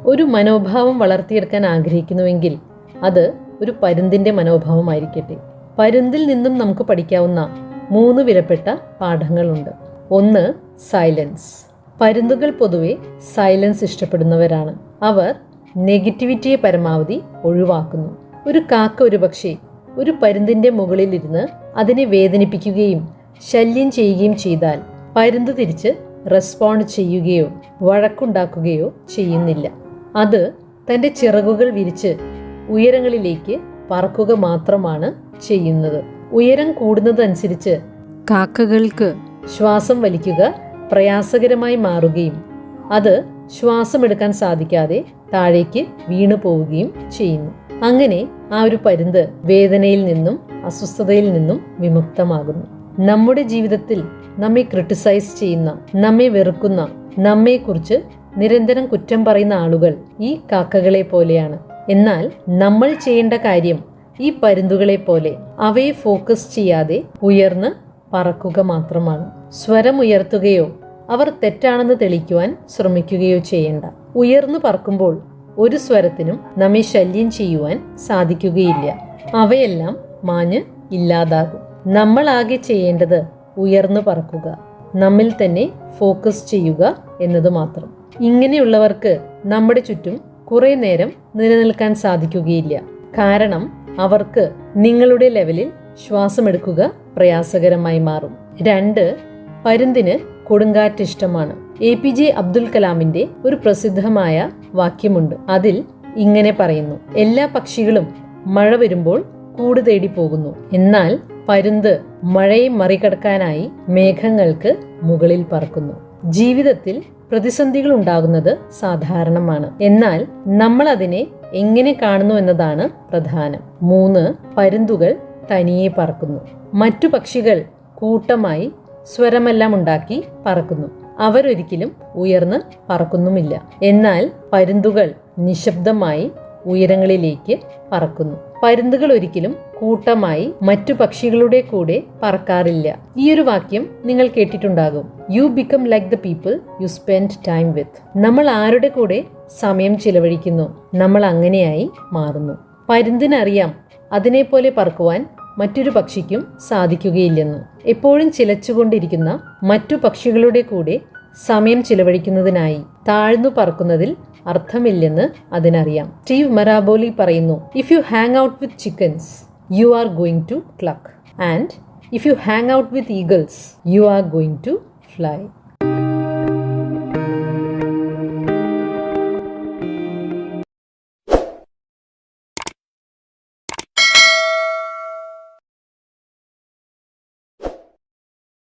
ഒരു മനോഭാവം വളർത്തിയെടുക്കാൻ ആഗ്രഹിക്കുന്നുവെങ്കിൽ അത് ഒരു പരുന്തിൻ്റെ മനോഭാവമായിരിക്കട്ടെ. പരുന്തിൽ നിന്നും നമുക്ക് പഠിക്കാവുന്ന 3 വിലപ്പെട്ട പാഠങ്ങളുണ്ട്. 1. സൈലൻസ്. പരുന്തുകൾ പൊതുവെ സൈലൻസ് ഇഷ്ടപ്പെടുന്നവരാണ്. അവർ നെഗറ്റിവിറ്റിയെ പരമാവധി ഒഴിവാക്കുന്നു. ഒരു കാക്ക ഒരുപക്ഷെ ഒരു പരുന്തിൻ്റെ മുകളിലിരുന്ന് അതിനെ വേദനിപ്പിക്കുകയും ശല്യം ചെയ്യുകയും ചെയ്താൽ പരുന്ത് തിരിച്ച് റെസ്പോണ്ട് ചെയ്യുകയോ വഴക്കുണ്ടാക്കുകയോ ചെയ്യുന്നില്ല. അത് തൻ്റെ ചിറകുകൾ വിരിച്ച് ഉയരങ്ങളിലേക്ക് പറക്കുക മാത്രമാണ് ചെയ്യുന്നത്. ഉയരം കൂടുന്നതനുസരിച്ച് കാക്കകൾക്ക് ശ്വാസം വലിക്കുക പ്രയാസകരമായി മാറുകയും അത് ശ്വാസമെടുക്കാൻ സാധിക്കാതെ താഴേക്ക് വീണു പോവുകയും ചെയ്യുന്നു. അങ്ങനെ ആ ഒരു പരുന്ത് വേദനയിൽ നിന്നും അസ്വസ്ഥതയിൽ നിന്നും വിമുക്തമാകുന്നു. നമ്മുടെ ജീവിതത്തിൽ നമ്മെ ക്രിട്ടിസൈസ് ചെയ്യുന്ന, നമ്മെ വെറുക്കുന്ന, നമ്മെക്കുറിച്ച് നിരന്തരം കുറ്റം പറയുന്ന ആളുകൾ ഈ കാക്കകളെ പോലെയാണ്. എന്നാൽ നമ്മൾ ചെയ്യേണ്ട കാര്യം ഈ പരുന്തുകളെ പോലെ അവയെ ഫോക്കസ് ചെയ്യാതെ ഉയർന്ന് പറക്കുക മാത്രമാണ്. സ്വരം ഉയർത്തുകയോ അവർ തെറ്റാണെന്ന് തെളിയിക്കുവാൻ ശ്രമിക്കുകയോ ചെയ്യേണ്ട. ഉയർന്നു പറക്കുമ്പോൾ ഒരു സ്വരത്തിനും നമ്മെ ശല്യം ചെയ്യുവാൻ സാധിക്കുകയില്ല. അവയെല്ലാം മാഞ്ഞ് ഇല്ലാതാകും. നമ്മൾ ആകെ ചെയ്യേണ്ടത് ഉയർന്നു പറക്കുക, നമ്മിൽ തന്നെ ഫോക്കസ് ചെയ്യുക എന്നത് മാത്രം. ഇങ്ങനെയുള്ളവർക്ക് നമ്മുടെ ചുറ്റും കുറെ നേരം നിലനിൽക്കാൻ സാധിക്കുകയില്ല. കാരണം അവർക്ക് നിങ്ങളുടെ ലെവലിൽ ശ്വാസമെടുക്കുക പ്രയാസകരമായി മാറും. 2. പരുന്തിന് കൊടുങ്കാറ്റ് ഇഷ്ടമാണ്. APJ അബ്ദുൽ കലാമിന്റെ ഒരു പ്രസിദ്ധമായ വാക്യമുണ്ട്. അതിൽ ഇങ്ങനെ പറയുന്നു: എല്ലാ പക്ഷികളും മഴ വരുമ്പോൾ കൂട് തേടി പോകുന്നു, എന്നാൽ പരുന്ത് മഴയെ മറികടക്കാനായി മേഘങ്ങൾക്ക് മുകളിൽ പറക്കുന്നു. ജീവിതത്തിൽ പ്രതിസന്ധികൾ ഉണ്ടാകുന്നത് സാധാരണമാണ്. എന്നാൽ നമ്മൾ അതിനെ എങ്ങനെ കാണുന്നു എന്നതാണ് പ്രധാനം. 3. പരുന്തുകൾ തനിയെ പറക്കുന്നു. മറ്റു പക്ഷികൾ കൂട്ടമായി സ്വരമെല്ലാം ഉണ്ടാക്കി പറക്കുന്നു. അവരൊരിക്കലും ഉയർന്ന് പറക്കുന്നുമില്ല. എന്നാൽ പരുന്തുകൾ നിശബ്ദമായി ഉയരങ്ങളിലേക്ക് പറക്കുന്നു. പരുന്തുകൾ ഒരിക്കലും കൂട്ടമായി മറ്റു പക്ഷികളുടെ കൂടെ പറക്കാറില്ല. ഈ ഒരു വാക്യം നിങ്ങൾ കേട്ടിട്ടുണ്ടാകും. You become like the people you spend time with. നമ്മൾ ആരുടെ കൂടെ സമയം ചിലവഴിക്കുന്നു, നമ്മൾ അങ്ങനെയായി മാറുന്നു. പരുന്തിനറിയാം അതിനെപ്പോലെ പറക്കുവാൻ മറ്റൊരു പക്ഷിക്കും സാധിക്കുകയില്ലെന്ന്. എപ്പോഴും ചിലച്ചുകൊണ്ടിരിക്കുന്ന മറ്റു പക്ഷികളുടെ കൂടെ സമയം ചിലവഴിക്കുന്നതിനായി താഴ്ന്നു പറക്കുന്നതിൽ അർത്ഥമില്ലെന്ന് അതിനറിയാം. സ്റ്റീവ് മരാബോലി പറയുന്നു: if you hang out with chickens you are going to cluck, and if you hang out with eagles you are going to fly.